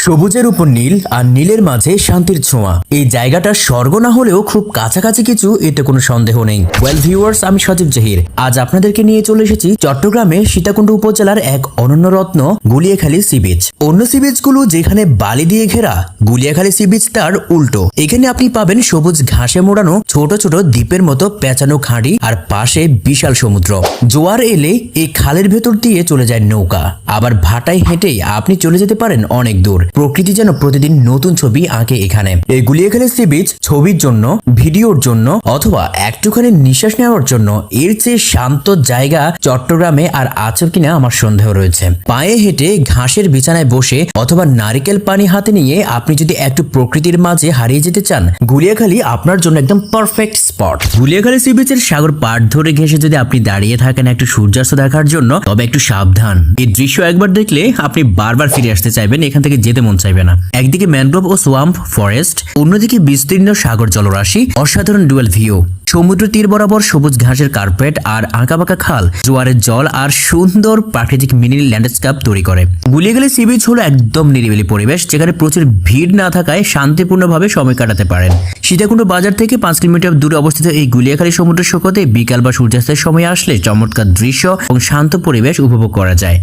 সবুজের উপর নীল আর নীলের মাঝে শান্তির ছোঁয়া। এই জায়গাটা স্বর্গ না হলেও খুব কাছাকাছি কিছু, এতে কোনো সন্দেহ নেই। ওয়েল ভিউয়ার্স, আমি সজীব জাহির। আজ আপনাদেরকে নিয়ে চলে এসেছি চট্টগ্রামে সীতাকুণ্ড উপজেলার এক অনন্য রত্ন গুলিয়াখালী সি বিচ। অন্য সি বিচ গুলো যেখানে বালি দিয়ে ঘেরা, গুলিয়াখালী সি বিচ তার উল্টো। এখানে আপনি পাবেন সবুজ ঘাসে মোড়ানো ছোট ছোট দ্বীপের মতো পেঁচানো খাঁড়ি আর পাশে বিশাল সমুদ্র। জোয়ার এলে এই খালের ভেতর দিয়ে চলে যায় নৌকা, আবার ভাটায় হেঁটেই আপনি চলে যেতে পারেন অনেক দূর। প্রকৃতি যেন প্রতিদিন নতুন ছবি আঁকে এখানে। এই গুলিয়াখালী সি বিচ ছবির জন্য, ভিডিওর জন্য অথবা একটুখানি নিঃশ্বাস নেওয়ার জন্য এর চেয়ে শান্ত জায়গা চট্টগ্রামে আর আছে কিনা আমার সন্দেহ রয়েছে। পায়ে হেঁটে ঘাসের বিছানায় বসে অথবা নারিকেল পানি হাতে নিয়ে আপনি যদি একটু প্রকৃতির মাঝে হারিয়ে যেতে চান, গুলিয়াখালী আপনার জন্য একদম পারফেক্ট স্পট। গুলিয়াখালী সি বিচের সাগর পাড় ধরে ঘেঁষে যদি আপনি দাঁড়িয়ে থাকেন একটু সূর্যাস্ত দেখার জন্য, তবে একটু সাবধান। এই দৃশ্য একবার দেখলে আপনি বারবার ফিরে আসতে চাইবেন, এখান থেকে যেতে মন চাইবে না। একদিকে ম্যানগ্রোভ ও সোয়াম্প ফরেস্ট, অন্যদিকে বিস্তীর্ণ সাগর জলরাশি, অসাধারণ ডুয়েল ভিউ, সমুদ্র তীর বরাবর সবুজ ঘাসের কার্পেট আর আঁকাবাঁকা খাল, জোয়ারের জল আর সুন্দর প্রাকৃতিক মিনি ল্যান্ডস্কেপ তৈরি করে। গুলিয়াখালী সি বিচ হলো একদম নিরিবিলি পরিবেশ, যেখানে প্রচুর ভিড় না থাকায় শান্তিপূর্ণভাবে সময় কাটাতে পারেন। সীতাকুণ্ড বাজার থেকে 5 কিলোমিটার দূরে অবস্থিত এই গুলিয়াখালী সমুদ্র সৈকতে বিকাল বা সূর্যাস্তের সময় আসলে চমৎকার দৃশ্য এবং শান্ত পরিবেশ উপভোগ করা যায়।